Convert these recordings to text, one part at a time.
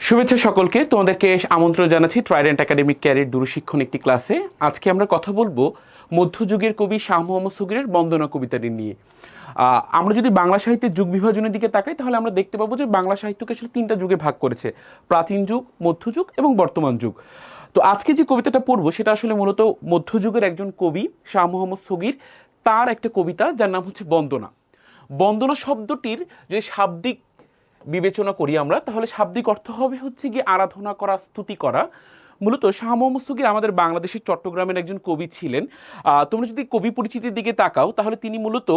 শুভেচ্ছা সকলকে, তোমাদেরকে আমন্ত্রণ জানাচ্ছি ট্রাইডেন্ট একাডেমিক ক্যারিয়ার দূরশিক্ষণ একটি ক্লাসে। আজকে আমরা কথা বলবো মধ্যযুগের কবি শাহ মোহাম্মদ সগীরের বন্দনা কবিতাটি নিয়ে। আমরা যদি বাংলা সাহিত্যের যুগ বিভাজনের দিকে তাকাই তাহলে আমরা দেখতে পাবো যে বাংলা সাহিত্যকে আসলে তিনটা যুগে ভাগ করেছে: প্রাচীন যুগ, মধ্যযুগ এবং বর্তমান যুগ। তো আজকে যে কবিতাটা পড়বো সেটা আসলে মূলত মধ্যযুগের একজন কবি শাহ মোহাম্মদ সগীর, তার একটা কবিতা যার নাম হচ্ছে বন্দনা। বন্দনা শব্দটির যে শাব্দিক বিবেচনা করি আমরা, তাহলে শাব্দিক অর্থ হবে হচ্ছে গিয়ে আরাধনা করা, স্তুতি করা। মূলত শাহ মোহাম্মদ সগীর আমাদের বাংলাদেশের চট্টগ্রামের একজন কবি ছিলেন। তোমরা যদি কবি পরিচিতির দিকে তাকাও তাহলে তিনি মূলত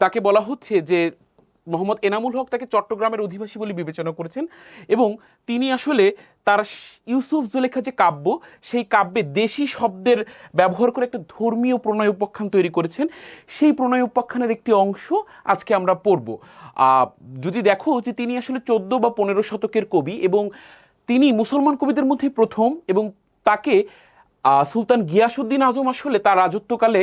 তাকে বলা হচ্ছে যে মোহাম্মদ এনামুল হক তাকে চট্টগ্রামের অধিবাসী বলে বিবেচনা করেছেন, এবং তিনি আসলে তার ইউসুফ জুলেখা যে কাব্য, সেই কাব্যে দেশি শব্দের ব্যবহার করে একটা ধর্মীয় প্রণয় উপাখ্যান তৈরি করেছেন। সেই প্রণয় উপাখ্যানের একটি অংশ আজকে আমরা পড়ব। যদি দেখো যে তিনি আসলে 14 বা 15 শতকের কবি, এবং তিনি মুসলমান কবিদের মধ্যে প্রথম, এবং তাকে সুলতান গিয়াসউদ্দিন আজম আসলে তার রাজত্বকালে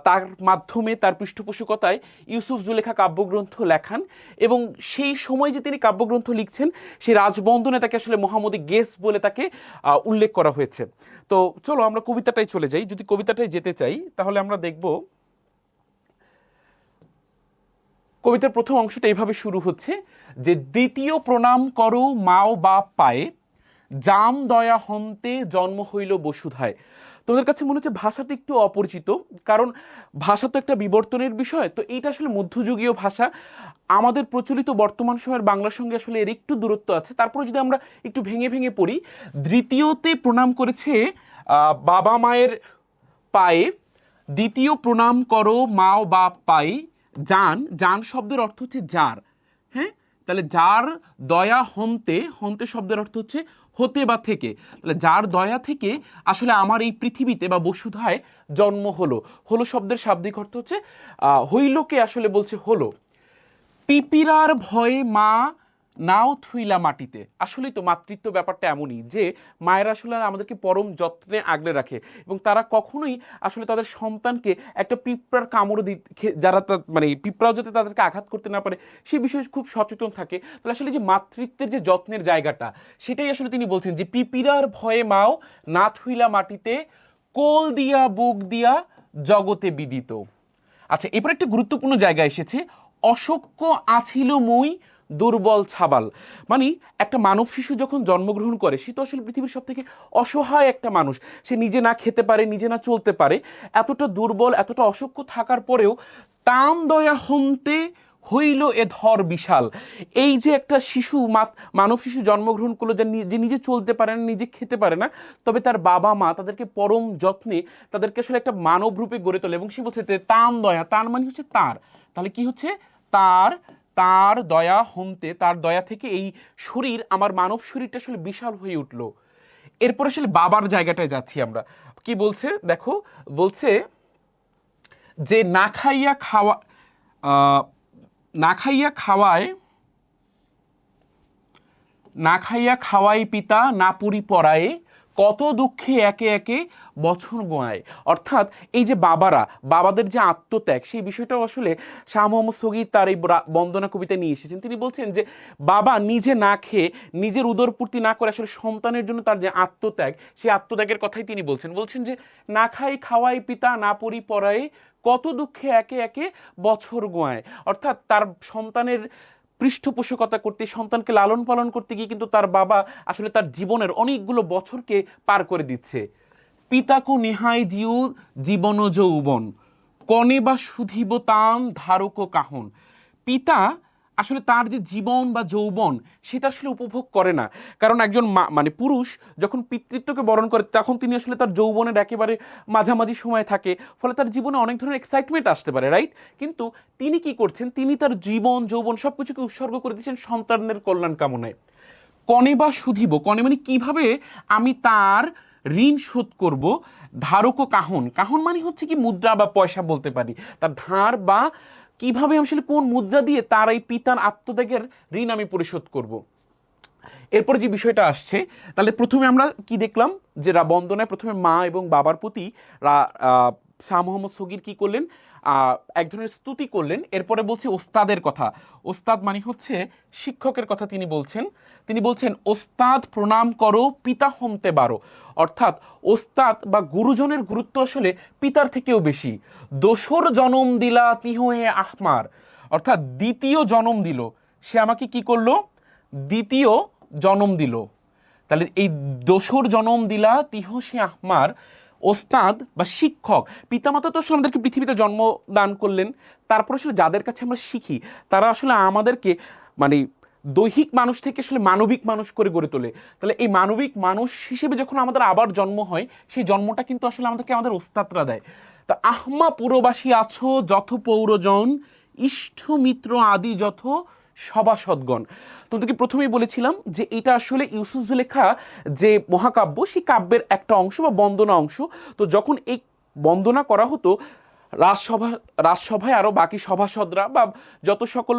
তার মাধ্যমে, তার পৃষ্ঠপোষকতায় ইউসুফ জুলেখা কাব্যগ্রন্থ লেখান, এবং সেই সময় যে তিনি কাব্যগ্রন্থ লিখছেন সেই রাজবন্ধনে তাকে আসলে মোহাম্মদী গেস বলে তাকে উল্লেখ করা হয়েছে। তো চলো আমরা কবিতাটাই চলে যাই। যদি কবিতাটাই যেতে চাই তাহলে আমরা দেখব কবিতার প্রথম অংশটা এইভাবে শুরু হচ্ছে যে, দ্বিতীয় প্রণাম করো মাও বাপ পায়ে, জাম দয়া হন্তে জন্ম হইল বসুধায়। তোমাদের কাছে মনে হচ্ছে ভাষাটা একটু অপরিচিত, কারণ ভাষা তো একটা বিবর্তনের বিষয়। তো এইটা আসলে মধ্যযুগীয় ভাষা, আমাদের প্রচলিত বর্তমান সময়ের বাংলার সঙ্গে আসলে এর একটু দূরত্ব আছে। তারপরে যদি আমরা একটু ভেঙে ভেঙে পড়ি, দ্বিতীয়তে প্রণাম করেছে বাবা মায়ের পায়ে, দ্বিতীয় প্রণাম করো মাও বাপ পায়ে, জান, জান শব্দের অর্থ হচ্ছে যার। হ্যাঁ, তাহলে যার দয়া হন্তে, হন্তে শব্দের অর্থ হচ্ছে হতে বা থেকে, তাহলে যার দয়া থেকে আসলে আমার এই পৃথিবীতে বা বসুধায় জন্ম হলো। হলো শব্দের শাব্দিক অর্থ হচ্ছে হইলকে আসলে বলছে হলো। পিপিরার ভয়ে মা নাও থুইলা মাটিতে। আসলেই তো মাতৃত্ব ব্যাপারটা এমনই যে মায়েরা আসলে আমাদেরকে পরম যত্নে আগলে রাখে, এবং তারা কখনোই আসলে তাদের সন্তানকে একটা পিঁপড়ার কামড় যারা মানে পিঁপড়াও যাতে তাদেরকে আঘাত করতে না পারে সেই বিষয়ে খুব সচেতন থাকে। তাহলে আসলে যে মাতৃত্বের যে যত্নের জায়গাটা, সেটাই আসলে তিনি বলছেন যে পিপিরার ভয়ে মাও না থুইলা মাটিতে, কোল দিয়া বুক দিয়া জগতে বিদিত। আচ্ছা, এরপর একটা গুরুত্বপূর্ণ জায়গা এসেছে, অশক্য আছিল মুই দুর্বল ছাবাল। মানে একটা মানব শিশু যখন জন্মগ্রহণ করে সে তো আসলে পৃথিবীর সব থেকে অসহায় একটা মানুষ। সে নিজে না খেতে পারে, নিজে না চলতে পারে, এতটা দুর্বল, এতটা অসক্য থাকার পরেও তাম দয়া হন্তে হইল এ ধর বিশাল। এই যে একটা শিশু, মানব শিশু জন্মগ্রহণ করলো, যে নিজে চলতে পারে না, নিজে খেতে পারে না, তবে তার বাবা মা তাদেরকে পরম যত্নে তাদেরকে আসলে একটা মানব রূপে গড়ে তোলে। এবং সে বলছে তাম দয়া, তার মানে হচ্ছে তার, তাহলে কি হচ্ছে তার, তার দয়া হন্তে, তার দয়া থেকে এই শরীর, আমার মানব শরীরটা আসলে বিশাল হয়ে উঠলো। এরপর আসলে বাবার জায়গাটায় যাচ্ছি আমরা। কি বলছে দেখো, বলছে যে না খাইয়া খাওয়া, না খাইয়া খাওয়ায়, না খাইয়া খাওয়াই পিতা না পুরি পরায়ে, কত দুঃখে একে একে বছর গোয়ায়। অর্থাৎ এই যে বাবারা, বাবাদের যে আত্মত্যাগ, সেই বিষয়টাও আসলে শাহ মোহাম্মদ সগীর তার এই বন্দনা কবিতা নিয়ে এসেছেন। তিনি বলছেন যে বাবা নিজে না খেয়ে, নিজের উদরপূর্তি না করে আসলে সন্তানের জন্য তার যে আত্মত্যাগ, সেই আত্মত্যাগের কথাই তিনি বলছেন। বলছেন যে না খাই খাওয়াই পিতা না পরি পরায়ে, কত দুঃখে একে একে বছর গোয়ায়। অর্থাৎ তার সন্তানের পৃষ্ঠপোষকতা করতে, সন্তানকে লালন পালন করতে গিয়ে কিন্তু তার বাবা আসলে তার জীবনের অনেকগুলো বছরকে পার করে দিচ্ছে। পিতাকো নেহাই জিউ জীবন যৌবন, কনে বা সুধিব তাম ধারক কাহন। পিতা আসলে তার যে জীবন বা যৌবন সেটা আসলে উপভোগ করে না, কারণ একজন মানে পুরুষ যখন পিতৃত্বকে বরণ করে তখন তিনি আসলে তার যৌবনের একেবারে মাঝামাঝি সময় থাকে, ফলে তার জীবনে অনেক ধরনের এক্সাইটমেন্ট আসতে পারে, রাইট? কিন্তু তিনি কি করছেন, তিনি তার জীবন যৌবন সবকিছুকে উৎসর্গ করে দিচ্ছেন সন্তানের কল্যাণ কামনায়। কনে বা সুধিব, কনে মানে কিভাবে আমি তার ঋণ শোধ করব, ধারক কাহন, কাহন মানে হচ্ছে কি মুদ্রা বা পয়সা বলতে পারি, তার ধার, বা কিভাবে আসলে কোন মুদ্রা দিয়ে তার এই পিতার আত্মত্যাগের ঋণ আমি পরিশোধ করব। এরপরে যে বিষয়টা আসছে, তাহলে প্রথমে আমরা কি দেখলাম যে বন্দনায় প্রথমে মা এবং বাবার প্রতি শাহ মোহাম্মদ সগীর কি করলেন, এক ধরনের স্তুতি করলেন। এরপরে বলছে ওস্তাদের কথা। ওস্তাদ মানে হচ্ছে শিক্ষকের কথা তিনি বলছেন। তিনি বলছেন ওস্তাদ প্রণাম করো পিতা হন্তে বারো, অর্থাৎ ওস্তাদ বা গুরুজনের গুরুত্ব আসলে পিতার থেকেও বেশি। দোসর জনম দিলা তিহয়ে আহমার, অর্থাৎ দ্বিতীয় জন্ম দিল, সে আমাকে কি করলো? দ্বিতীয় জন্ম দিল। তাহলে এই দোসর জনম দিলা তিহ সে আহমার, ওস্তাদ বা শিক্ষক, পিতামাতা তো আসলে আমাদেরকে পৃথিবীতে জন্ম দান করলেন, তারপর আসলে যাদের কাছে আমরা শিখি তারা আসলে আমাদেরকে মানে দৈহিক মানুষ থেকে আসলে মানবিক মানুষ করে গড়ে তোলে। তাহলে এই মানবিক মানুষ হিসেবে যখন আমাদের আবার জন্ম হয়, সেই জন্মটা কিন্তু আসলে আমাদেরকে আমাদের ওস্তাদরা দেয়। তা আহমা পুরবাসী আছো যথ পৌরজন, ইষ্ট মিত্র আদি যথ সভাসদগণ। তোমাদেরকে প্রথমেই বলেছিলাম যে এটা আসলে ইউসুফ জুলেখা যে মহাকাব্য, সেই কাব্যের একটা অংশ বা বন্দনা অংশ। তো যখন এই বন্দনা করা হতো, রাজসভায় আরো বাকি সভাসদরা বা যত সকল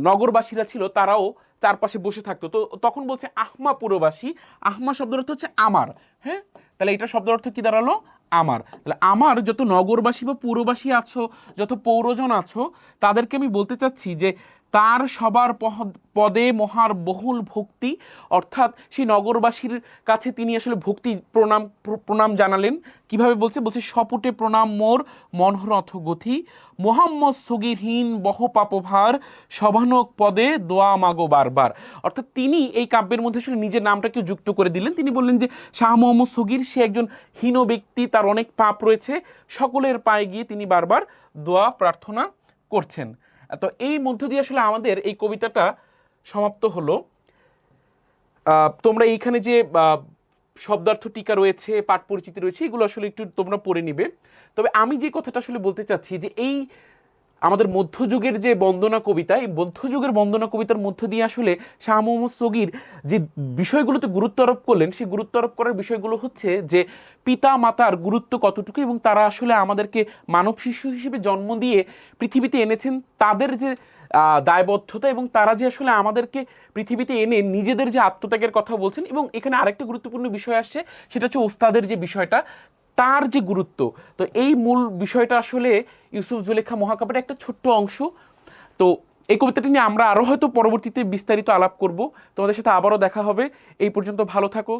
নগরবাসীরা ছিল তারাও চারপাশে বসে থাকতো। তো তখন বলছে আহমা পুরবাসী, আহমা শব্দের অর্থ হচ্ছে আমার। হ্যাঁ, তাহলে এটা শব্দের অর্থ কি দাঁড়ালো? আমার। তাহলে আমার যত নগরবাসী বা পুরবাসী আছো, যত পৌরজন আছো, তাদেরকে আমি বলতে চাচ্ছি যে তার সবার পদে মহার বহুল ভক্তি, অর্থাৎ সেই নগরবাসীর কাছে তিনি আসলে ভক্তি প্রণাম জানালেন। কিভাবে বলছে? বলছে সপুটে প্রণাম মোর মনহরথ গথি, মোহাম্মদ সগিরহীন বহ পাপভার, সভানক পদে দোয়া মাগো বারবার। অর্থাৎ তিনি এই কাব্যের মধ্যে আসলে নিজের নামটাকে যুক্ত করে দিলেন। তিনি বললেন যে শাহ মোহাম্মদ সগির সে একজন হীন ব্যক্তি, তার অনেক পাপ রয়েছে, সকলের পায়ে গিয়ে তিনি বারবার দোয়া প্রার্থনা করছেন। তো এই মধ্য দিয়ে আসলে আমাদের এই কবিতাটা সমাপ্ত হলো। তোমরা এইখানে যে শব্দার্থ টিকা রয়েছে, পাঠ পরিচিতি রয়েছে, এগুলো আসলে একটু তোমরা পড়ে নিবে। তবে আমি যে কথাটা আসলে বলতে চাচ্ছি যে এই আমাদের মধ্যযুগের যে বন্দনা কবিতা, এই মধ্যযুগের বন্দনা কবিতার মধ্য দিয়ে আসলে শাহ মোহাম্মদ সগির যে বিষয়গুলোতে গুরুত্ব আরোপ করলেন, সেই গুরুত্ব আরোপ করার বিষয়গুলো হচ্ছে যে পিতা মাতার গুরুত্ব কতটুকু, এবং তারা আসলে আমাদেরকে মানব শিশু হিসেবে জন্ম দিয়ে পৃথিবীতে এনেছেন, তাদের যে দায়বদ্ধতা, এবং তারা যে আসলে আমাদেরকে পৃথিবীতে এনে নিজেদের যে আত্মত্যাগের কথা বলছেন। এবং এখানে আরেকটা গুরুত্বপূর্ণ বিষয় আসছে, সেটা হচ্ছে ওস্তাদের যে বিষয়টা, তার যে গুরুত্ব। তো এই মূল বিষয়টা আসলে ইউসুফ জুলেখা মহাকাব্যের একটা ছোট্ট অংশ। তো এই কবিতাটি নিয়ে আমরা আরো হয়তো পরবর্তীতে বিস্তারিত আলাপ করব। তোমাদের সাথে আবারও দেখা হবে। এই পর্যন্ত ভালো থাকো।